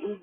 Oh,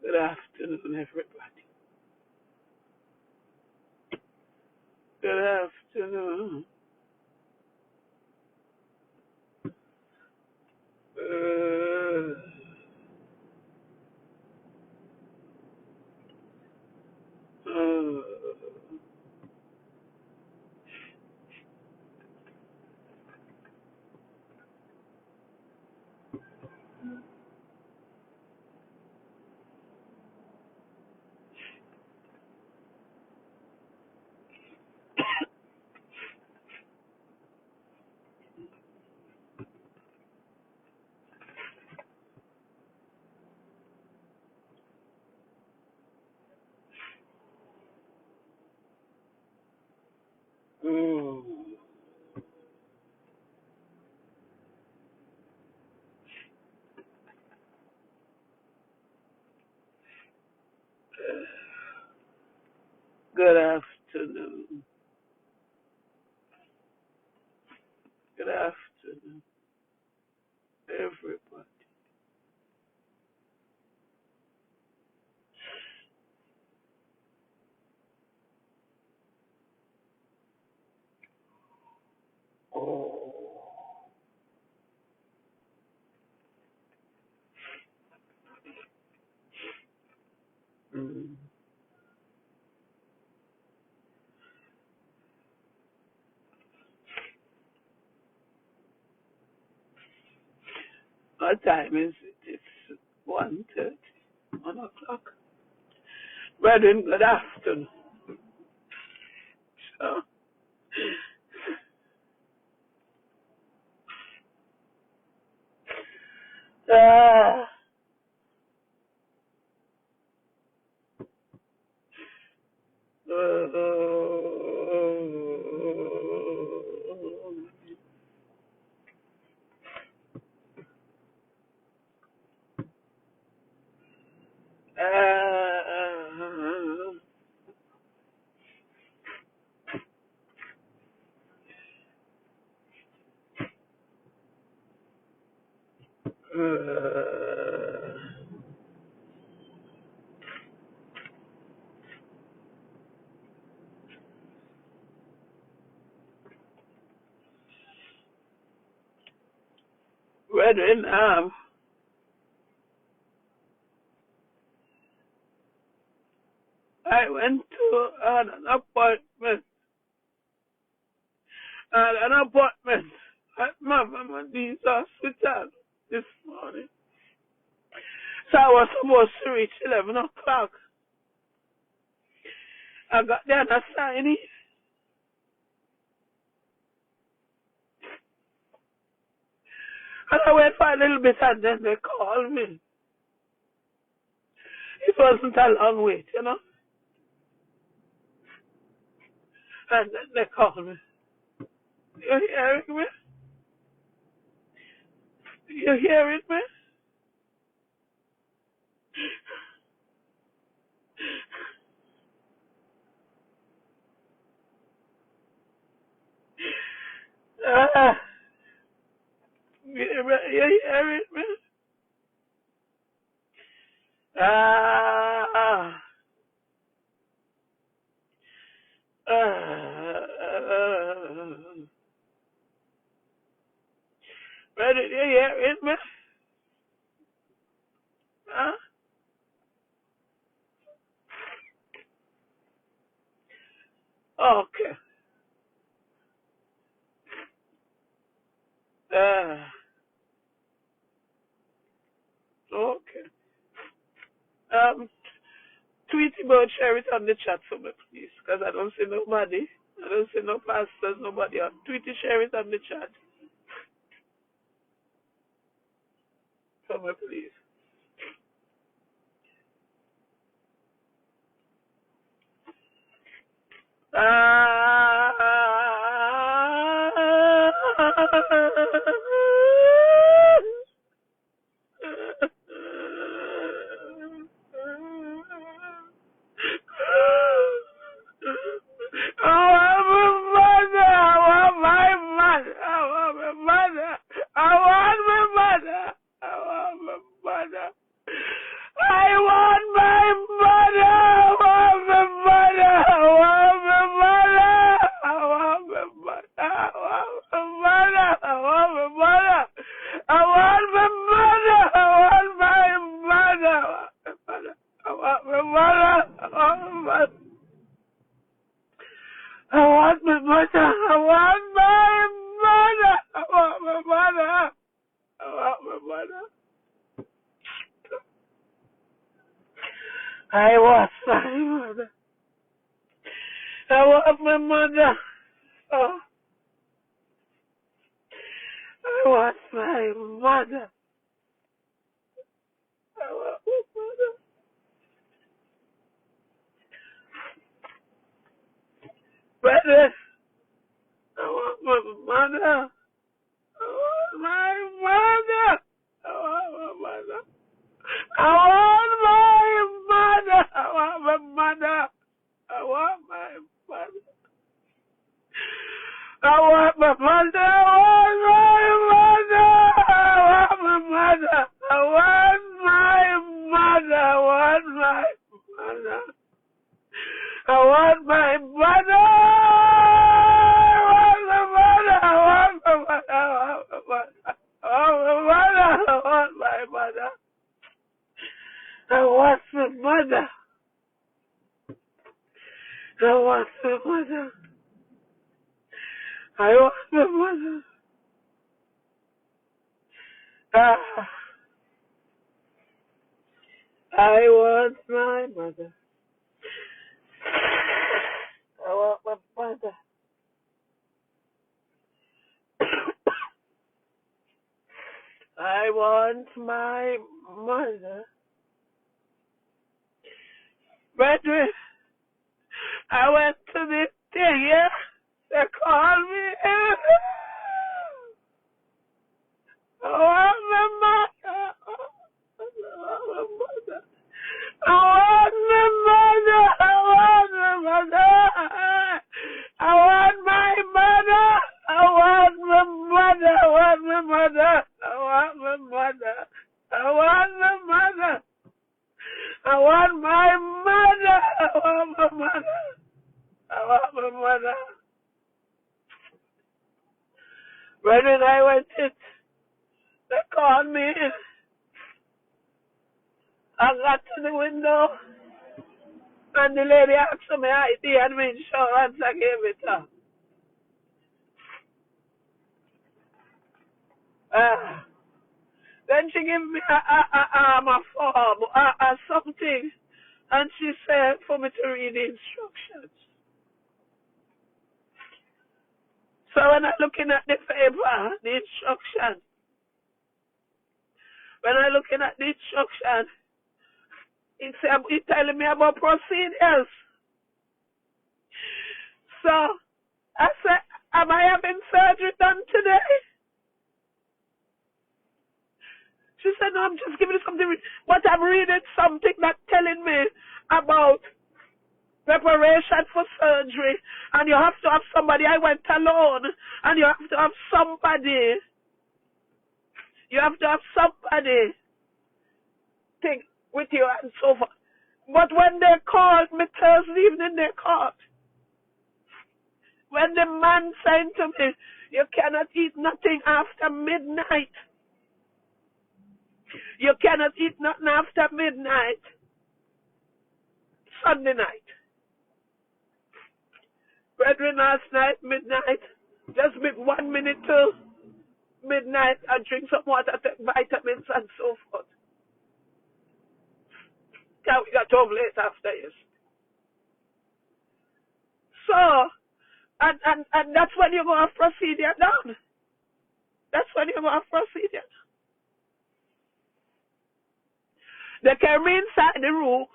good afternoon, everybody. Good afternoon. Uh, uh, oh, good afternoon. Good afternoon, everybody. Oh, mm. What time is it? It's 1:30, 1 o'clock. Brethren, good afternoon. So, ah, brethren, I went to an appointment, at Mama D's hospital this morning. So I was supposed to reach 11 o'clock. I got there and I signed in. And I went for a little bit and then they called me. It wasn't a long wait, you know. And then they called me. You hearing me? You hearing me? Ah, you hearing me? Ah, ah, ready? You hearing me? Huh? Okay. Okay. Um, tweet about share it on the chat for me, please, because I don't see nobody. I don't see no pastors, nobody else. Tweet it, share it on the chat for me, please. I want my mother. I want my mother. Oh, I want my mother. I want my mother. Brother, I want my mother. I want my mother. I want my mother. I want my mother. I want my mother. I want my mother. I want my mother. I want my mother. I want my mother. I want my mother. I want my mother. I want my mother. I want my mother. I want my mother. I want my mother. I want my mother. I want my mother. I want my mother. I want my mother. Brethren, I went to the thing, yeah? They called me. I want my mother. I want my mother. I want my mother. I want my mother. I want my mother. I want my mother. I want my mother. I want my mother. I want my mother. I want my mother. I want my mother. Brethren, I went it. They called me. I got to the window, and the lady asked me ID and my insurance. I gave it her. Then she gave me a form, something, and she said for me to read the instructions. So when I'm looking at the paper, the instruction, when I'm looking at the instruction, it's telling me about procedures. So I said, am I having surgery done today? She said, no, I'm just giving you something. But I'm reading something that's telling me about preparation for surgery. And you have to have somebody. I went alone. And you have to have somebody. You have to have somebody think with you and so forth. But when they called me Thursday evening, they called. When the man said to me, you cannot eat nothing after midnight. You cannot eat nothing after midnight. Sunday night. Brethren, last night, midnight, just 1 minute till midnight and drink some water, take vitamins and so forth. Can we got home late after this? So, and that's when you're going to procedure done. That's when you're going to procedure. They came inside the room.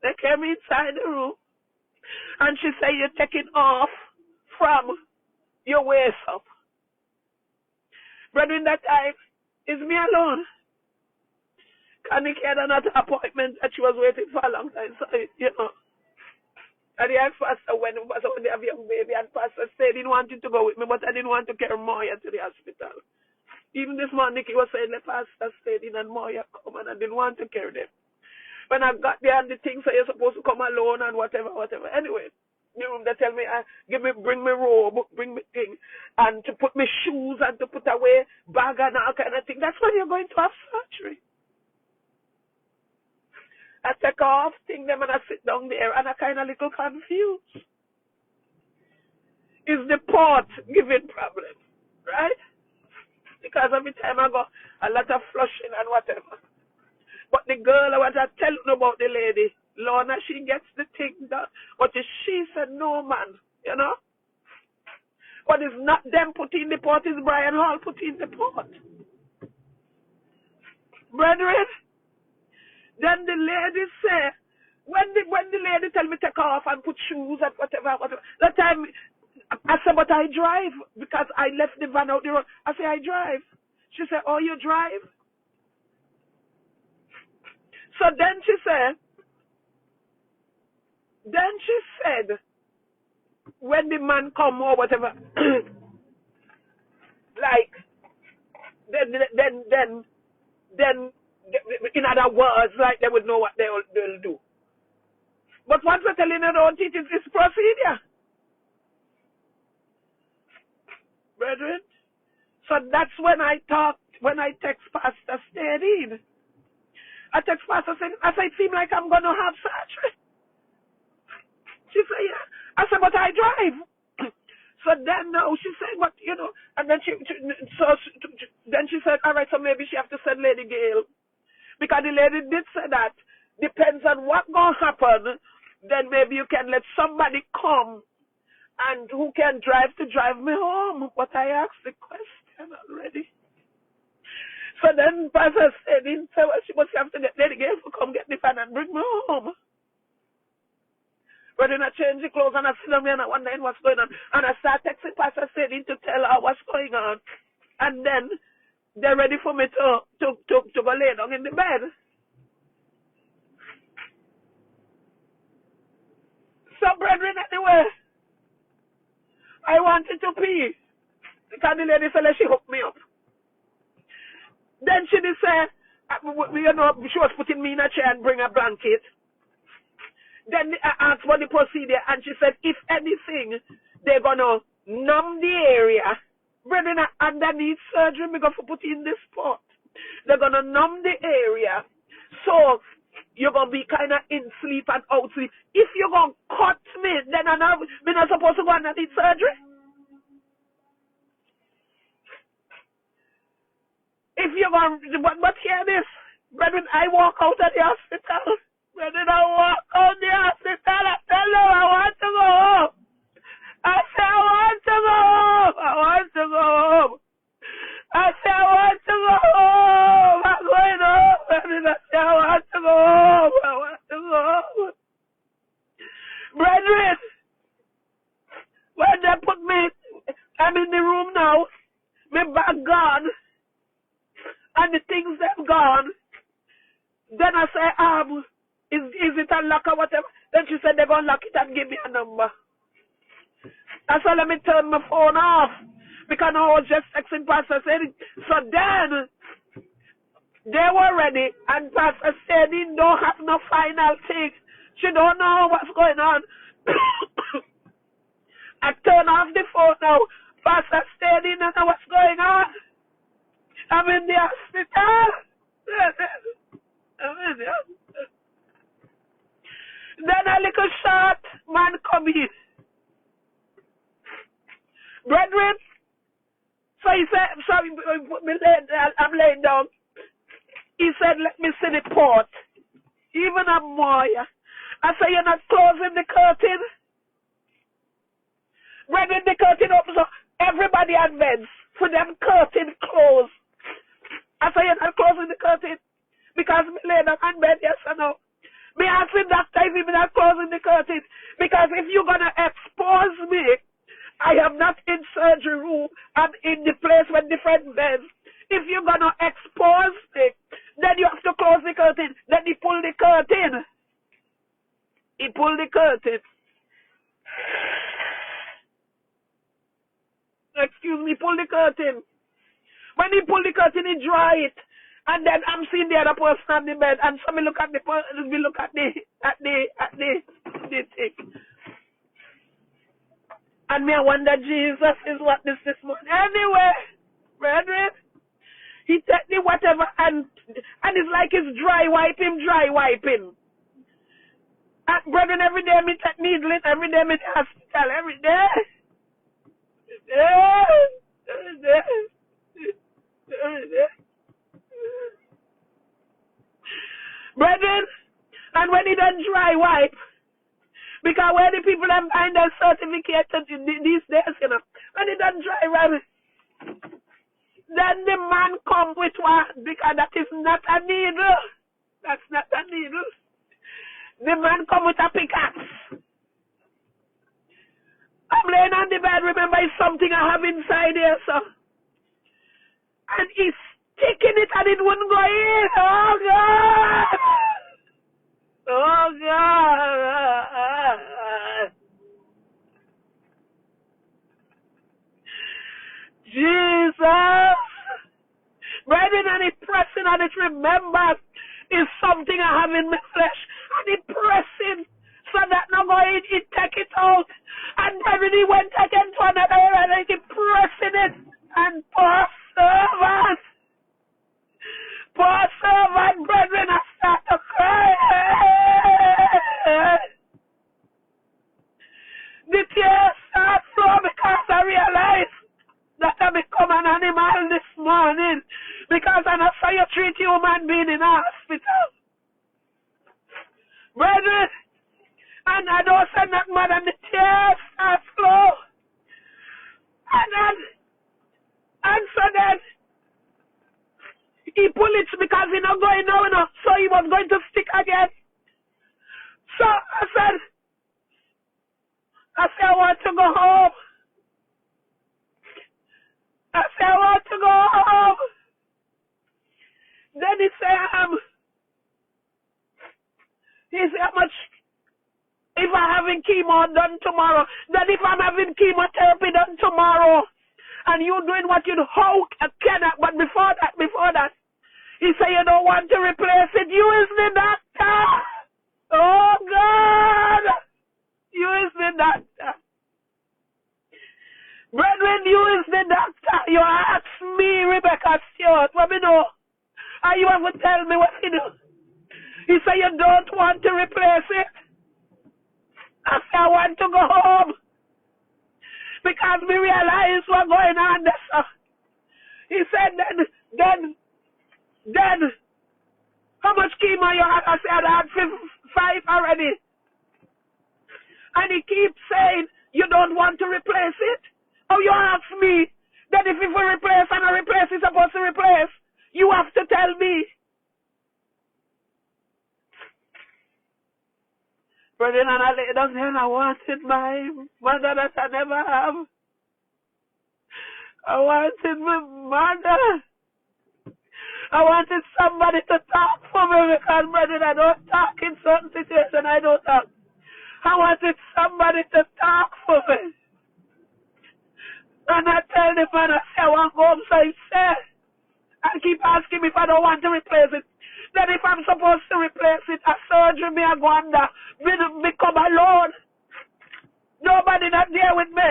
They came inside the room. And she said, you're taking off from your waist up. Brethren, that time, it's me alone. Kanik had another appointment that she was waiting for a long time. So, you know. And the pastor, when they have a young baby, and pastor said he didn't want him to go with me, but I didn't want to carry Moya to the hospital. Even this morning, he was saying the pastor stayed in and Moya come, and I didn't want to carry them. When I got there, and the things say you're supposed to come alone and whatever. Anyway, the room they tell me, bring me robe, bring me thing, and to put me shoes and to put away bag and all kind of thing. That's when you're going to have surgery. I take off, think them, and I sit down there, and I kind of little confused. Is the port giving problem, right? Because every time I go, a lot of flushing and whatever. But the girl, I was telling about the lady, Lorna, she gets the thing done. But she said, no, man, you know? But it's not them putting the port, it's Brian Hall putting the port. Brethren, then the lady said, when the lady tell me take off and put shoes and whatever, that time I said, but I drive because I left the van out the road. I said, I drive. She said, oh, you drive? So then she said, when the man come or whatever, like, then in other words, like they would know what they'll do. But once we're telling her don't teach it's procedure. Brethren. So that's when I text Pastor Steadine. I text Pastor saying, I said, it seems like I'm going to have surgery. She said, yeah. I said, but I drive. So then now she said, but you know, and then then she said, all right, so maybe she have to send Lady Gail. Because the lady did say that, depends on what going to happen, then maybe you can let somebody come and who can drive me home. But I asked the question already. So then Pastor said, so she must have to get Lady Gail to come get the fan and bring me home. But then I change the clothes and I sit down and I wonder what's going on. And I start texting Pastor Steadine to tell her what's going on. And then they're ready for me to go lay down in the bed. So, brethren, anyway, I wanted to pee. Because the lady said she hooked me up. Then she did say, you know, she was putting me in a chair and bring a blanket. Then I asked for the procedure, and she said, if anything, they're going to numb the area. Brethren, underneath surgery, we're going to put in this spot. They're going to numb the area. So, you're going to be kind of in sleep and out sleep. If you're going to cut me, then I'm not supposed to go underneath surgery. If you're going to, but hear this, brethren, I walk out of the hospital. Brethren, I walk out of the hospital. I tell them I want to go home. I say I want to go home. I want to go home. I say I want to go home. I'm going home. Brethren, I say I want to go home. I want to go home. Brethren, when they put me, I'm in the room now. My bag gone. And the things they've gone. Then I say, is it unlocked or whatever? Then she said they're going to lock it and give me a number. I said, let me turn my phone off. Because I was just texting Pastor Steadine. So then, they were ready. And Pastor Steadine don't have no final thing. She don't know what's going on. I turn off the phone now. Pastor Steadine don't know what's going on. I'm in the hospital. I'm in the hospital. Then a little short man come in. Brethren, So he said, so I'm laying down. He said, let me see the port. Even a more. I said, you're not closing the curtain? Brethren, the curtain opens up. Everybody advance. For them curtain close. I said, you're not closing the curtain? Because me lay down and bed, yes or no? Me asking doctor if you're not closing the curtain. Because if you're going to expose me, I am not in surgery room. I'm in the place with different beds. If you're going to expose me, then you have to close the curtain. Then he pull the curtain. He pulled the curtain. Excuse me, pull the curtain. When he pulled the curtain, he dry it. And then I'm seeing the other person on the bed. And so we look at the thing. And me I wonder, Jesus is what this morning. Anyway, brethren, he take the whatever and it's like it's dry wiping. And brethren, every day me take needling, every day me take hospital, every day. Brethren, and when he done dry wipe, because where the people are buying their certificate these days, you know, when he done dry wipe, then the man come with one, because that is not a needle. That's not a needle. The man come with a pickaxe. I'm laying on the bed, remember it's something I have inside here, so. And he's sticking it and it wouldn't go in. Oh, God. Oh, God. Jesus. Brethren, and it pressing and it remember is something I have in my flesh. And it pressing so that no go in, it take it out. And brethren, he went again to another area and he pressing it. And poor servant, brethren, I start to cry. The tears start flowing because I realize that I become an animal this morning because I know how you treat human being in a hospital. Brethren, and I don't say that man and the tears start flow. And so then he pulled it because he not going now enough, so he was going to stick again. So I said, I want to go home. I want to go home. Then he said, how much if I'm having chemo done tomorrow? Then if I'm having chemotherapy done tomorrow, and you doing what you how cannot, but before that, he said you don't want to replace it. You is the doctor. Oh God, you is the doctor. Brethren, you is the doctor. You ask me, Rebecca Stewart, what me know? And you have to tell me what you do. He said you don't want to replace it. I said I want to go home. Because we realize what's going on there. He said then how much chemo you had? I said I had 5 already. And he keeps saying you don't want to replace it. Oh, you ask me that if we replace and a replace is supposed to replace, you have to tell me. Brethren, and I lay down there and I wanted my mother that I never have. I wanted my mother. I wanted somebody to talk for me because, brethren, I don't talk in certain situations. I don't talk. I wanted somebody to talk for me. And I tell the man, I say, I want to go home. So he said, I keep asking me if I don't want to replace it. Then if I'm supposed to replace it, a surgery me a go under, become alone. Nobody not there with me.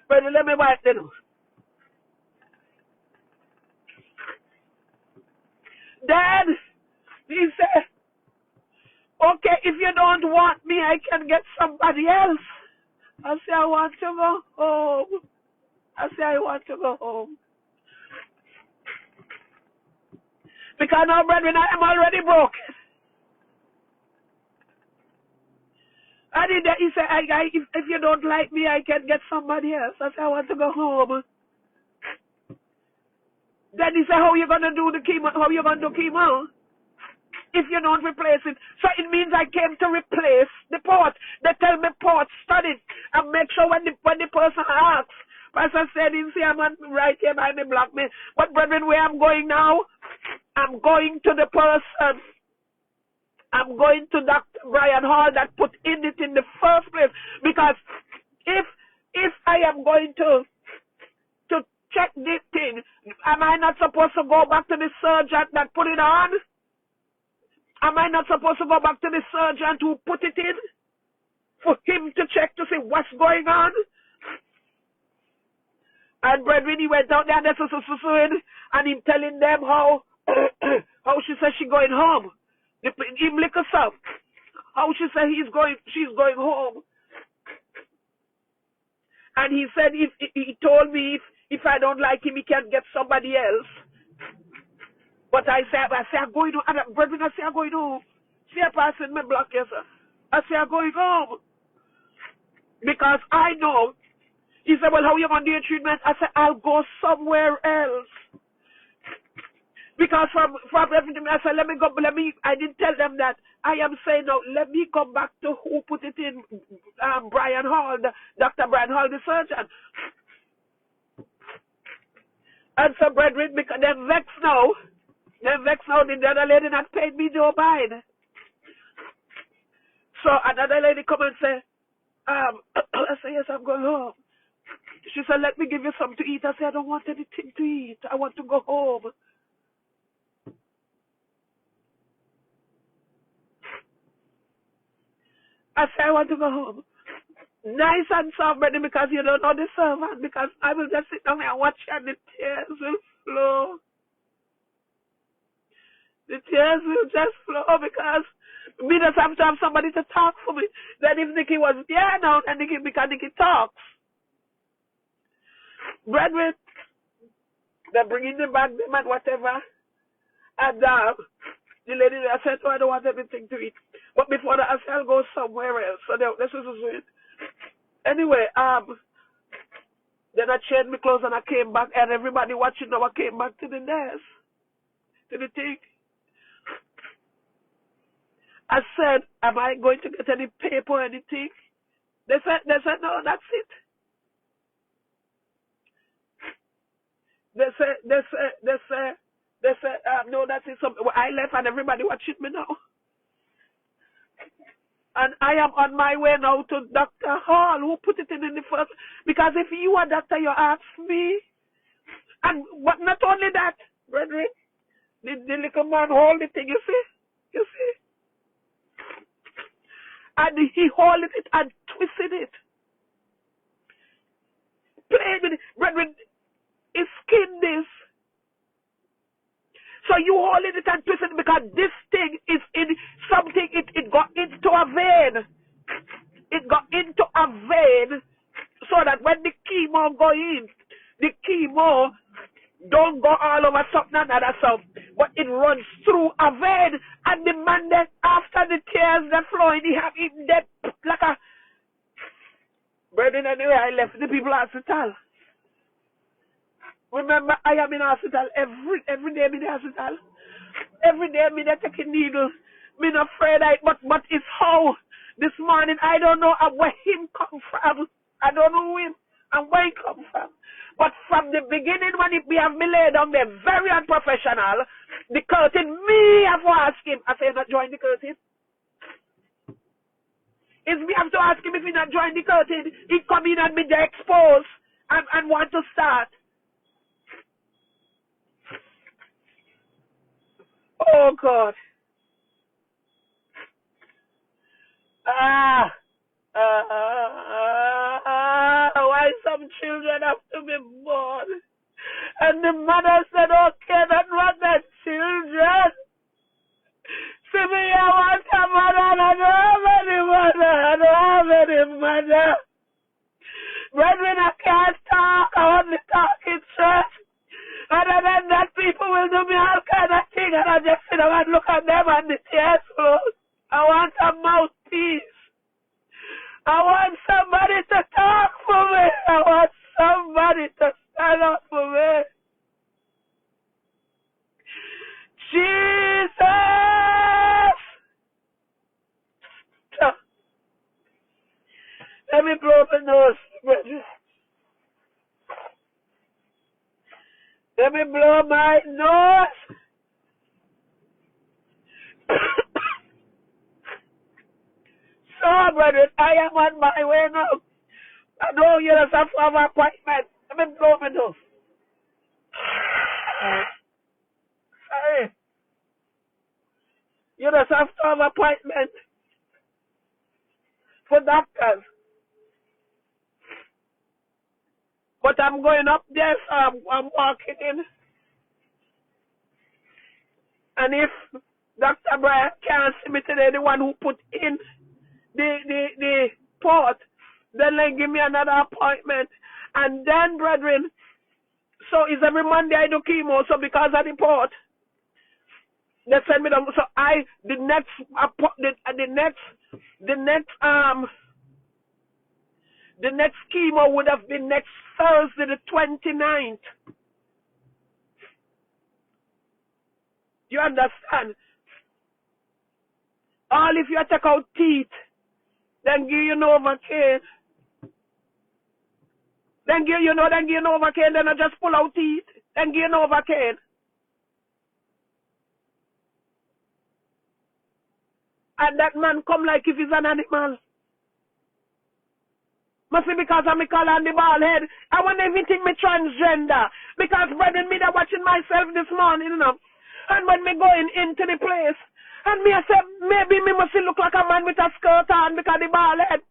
But let me wipe the nose. Then he said, okay, if you don't want me, I can get somebody else. I said, I want to go home. I say I want to go home. Because now, brethren, I am already broken. And he said, if you don't like me, I can get somebody else. I said, I want to go home. Then he said, how you going to do the chemo? How you going to do chemo? If you don't replace it. So it means I came to replace the port. They tell me port, study it, and make sure when the person asks. Pastor said, see, I'm right here by me, block me. But brethren, where I'm going now, I'm going to the person. I'm going to Dr. Brian Hall that put in it in the first place. Because if I am going to check this thing, am I not supposed to go back to the surgeon that put it on? Am I not supposed to go back to the surgeon who put it in? For him to check to see what's going on? And brethren, he went out there and him telling them how she said she going home. Him lick us up. How she said she's going home. And he said he told me if I don't like him, he can get somebody else. But I say I'm going home. And brethren, I say I'm going home. See a person me block, yes, sir. I say I'm going home. Because I know. He said, well, how you going to do your treatment? I said, I'll go somewhere else. Because from everything, I said, I didn't tell them that. I am saying, no, let me come back to who put it in, Brian Hall, Dr. Brian Hall, the surgeon. And so, brethren, because they're vexed now. The other lady not paid me no mind. So another lady come and say, I say, yes, I'm going home. She said, let me give you something to eat. I said, I don't want anything to eat. I want to go home. I said, I want to go home. Nice and soft, brother, because you don't know the servant. Because I will just sit down and watch and the tears will flow. The tears will just flow because me just have to have somebody to talk for me. Then if Nikki was there now, and because Nikki talks. Brethren, they're bringing them back, them and whatever. And the lady, I said, oh, I don't want anything to eat. But before that, I said, I'll go somewhere else. So this was it. Anyway, then I changed my clothes and I came back, and everybody watching now, I came back to the nest, to the thing. I said, am I going to get any paper or anything? They said, no, that's it. They said, no, that's it. I left and everybody watching me now. And I am on my way now to Dr. Hall, who put it in the first. Because if you are doctor, you ask me. And but not only that, brethren, the little man hold the thing, you see? And he hold it and twisted it. Played with it. Brethren, he skinned this. So you hold it and twist it because this thing is in something, it got into a vein. It got into a vein so that when the chemo go in, the chemo don't go all over something and other stuff, but it runs through a vein. And the man that after the tears that flowing, he have him dead like a... Brethren, anyway, I left the people hospital. Remember, I am in hospital every day. I'm in the hospital. Every day I'm take a needle. I'm not afraid of it, but it's how this morning I don't know where him come from. I don't know him and where he come from. But from the beginning when we have me laid down there, very unprofessional, the curtain, me have to ask him. I say, not join the curtain. It's me have to ask him if he not join the curtain. He come in and me there exposed and want to start. Oh, God. Why some children have to be born? And the mother said, okay, that's what the children. See me, I want a mother, and I don't have any mother. Brethren, I can't talk. I only talk in church. Other than that, people will do me all kind of things, and I just sit down and look at them and the tears flow. I want a mouthpiece. I want somebody to talk for me. I want somebody to stand up for me. Jesus! Let me blow my nose, brother. Let me blow my nose. So, brother, I am on my way now. I know you just have to have an appointment. Let me blow my nose. Sorry. You just have to have an appointment for doctors. But I'm going up there, so I'm walking in. And if Dr. Brian can't see me today, the one who put in the port, then they give me another appointment. And then, brethren, so it's every Monday I do chemo, so because of the port, they send me down. So the next chemo would have been next Thursday, the 29th. You understand? All if you take out teeth, then give you Novocaine. Then give you Novocaine, then I just pull out teeth. Then give you Novocaine. And that man come like if he's an animal. Must be because I'm a color on the bald head. I want everything me transgender. Because brethren, me that watching myself this morning, you know. And when me going into the place, and me I say, maybe me must look like a man with a skirt on because the bald head.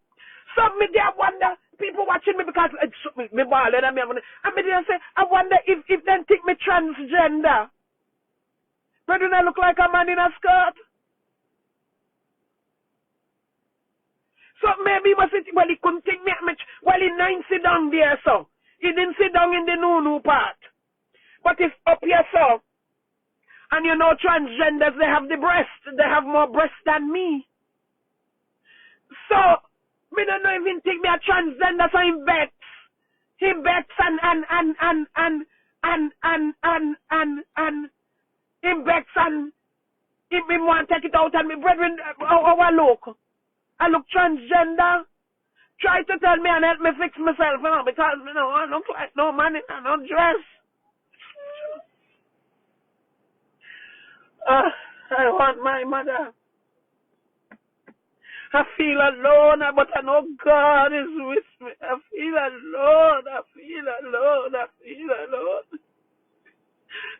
So me there wonder, people watching me because me bald head and me there say, I wonder if they think me transgender. Brethren, I look like a man in a skirt. So maybe he must well, he couldn't take me much. Well, he didn't sit down there, so. He didn't sit down in the no part. But if up here, so, and you know transgenders, they have the breast. They have more breast than me. So, me don't know even think me a transgender, so he bets. He bets and he bets and he want to take it out and me brethren, how I look. I look transgender. Try to tell me and help me fix myself, you know, because you know, I look like no man in no dress. I want my mother. I feel alone, but I know God is with me. I feel alone. I feel alone. I feel alone.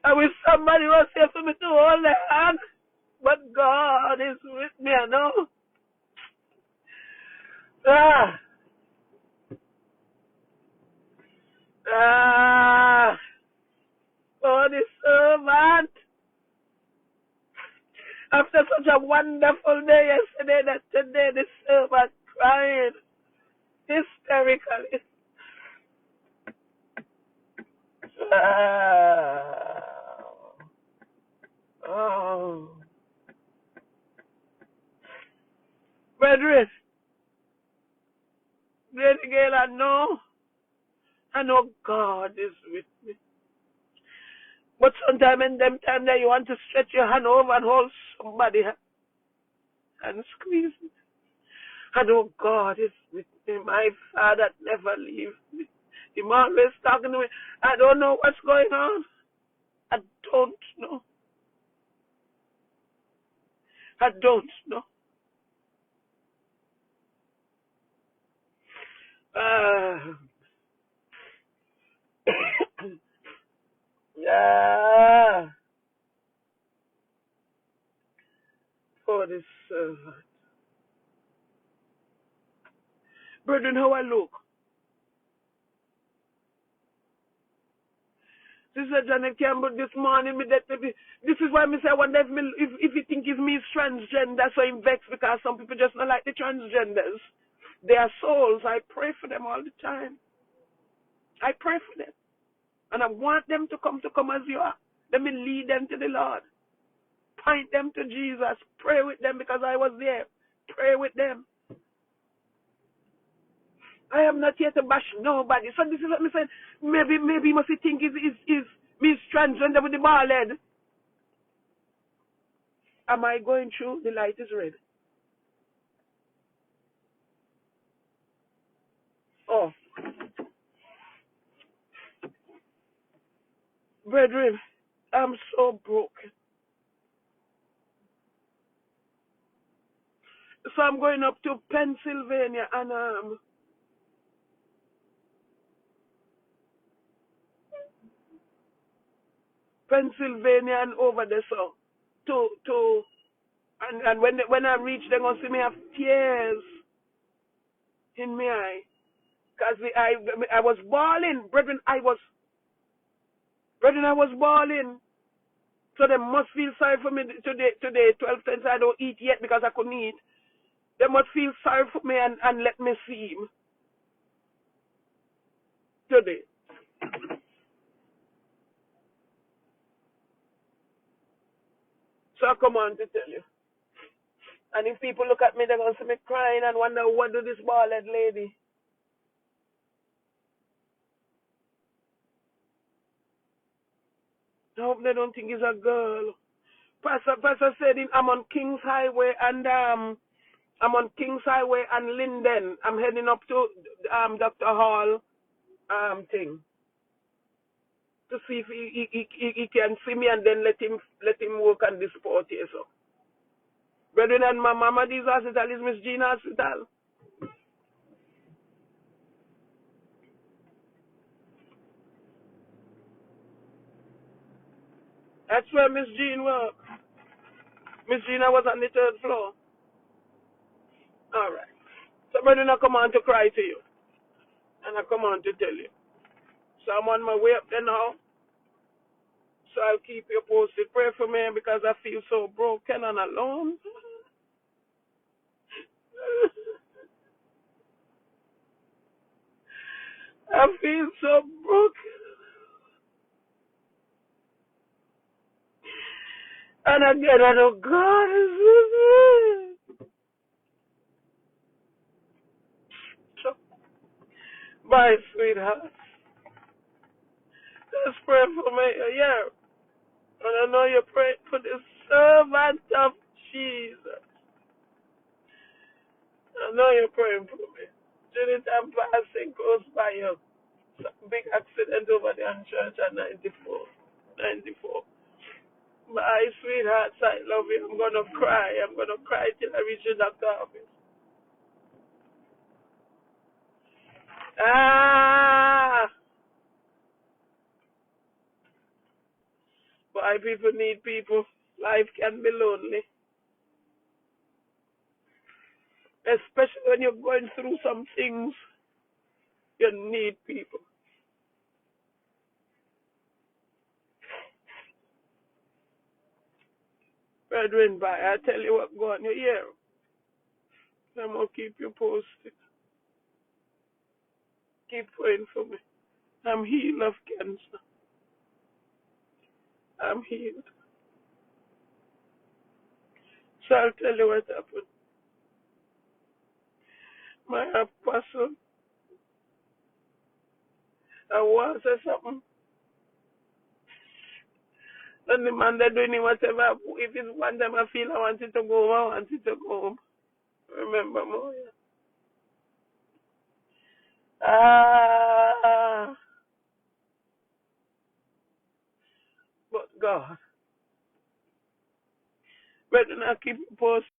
I wish somebody was here for me to hold their hand, but God is with me, I know. For the servant. After such a wonderful day yesterday, that today the servant crying hysterically. Brethren, great girl, I know God is with me. But sometimes in them time that you want to stretch your hand over and hold somebody and squeeze it. I know God is with me. My Father never leaves me. He's always talking to me. I don't know what's going on. I don't know. I don't know. Yeah. For this servant. Brethren, how I look. Sister Janet Campbell this morning, this is why I say I wonder if you think it's me is transgender, so I'm vexed because some people just don't like the transgenders. They are souls. I pray for them all the time. I pray for them. And I want them to come as you are. Let me lead them to the Lord. Point them to Jesus. Pray with them because I was there. Pray with them. I am not here to bash nobody. So this is what me saying. Maybe you must think is me transgender with the bald head. Am I going through? The light is red. Oh, brethren, I'm so broken. So I'm going up to Pennsylvania and Pennsylvania and over there, so to and when I reach, they're gonna see me have tears in my eye, cause I was bawling, brethren. I was bawling. So they must feel sorry for me today 12 times I don't eat yet because I couldn't eat. They must feel sorry for me and let me see him today. So I come on to tell you. And if people look at me, they're going to see me crying and wonder, what do this bald-head lady? I hope they don't think it's a girl. Pastor said I'm on Kings Highway and Linden. I'm heading up to Dr. Hall thing to see if he can see me and then let him work on this sport here. So, brethren, and my mama, this hospital is Miss Jean Hospital. That's where Miss Jean worked. Miss Gina was on the 3rd floor. All right. So, brethren, I come on to cry to you. And I come on to tell you. So I'm on my way up there now. So I'll keep you posted. Pray for me because I feel so broken and alone. I feel so broken. And again, I know God is with me. So, my sweetheart, just pray for me. Yeah. And I know you're praying for the servant of Jesus. I know you're praying for me. During the time passing goes by you. Some big accident over there in church at 94. 94. My sweetheart, I love you. I'm going to cry. I'm going to cry till I reach the doctor office. Ah! Why people need people. Life can be lonely. Especially when you're going through some things. You need people. Brethren, bye. I tell you what, go on. You hear? I'm going to keep you posted. Keep praying for me. I'm healed of cancer. I'm healed. So I'll tell you what happened. My apostle, I want to say something. And the man that doing whatever, if it's one time I feel I want it to go home, I want it to go home. Remember more. Ah, but God. But I keep posted.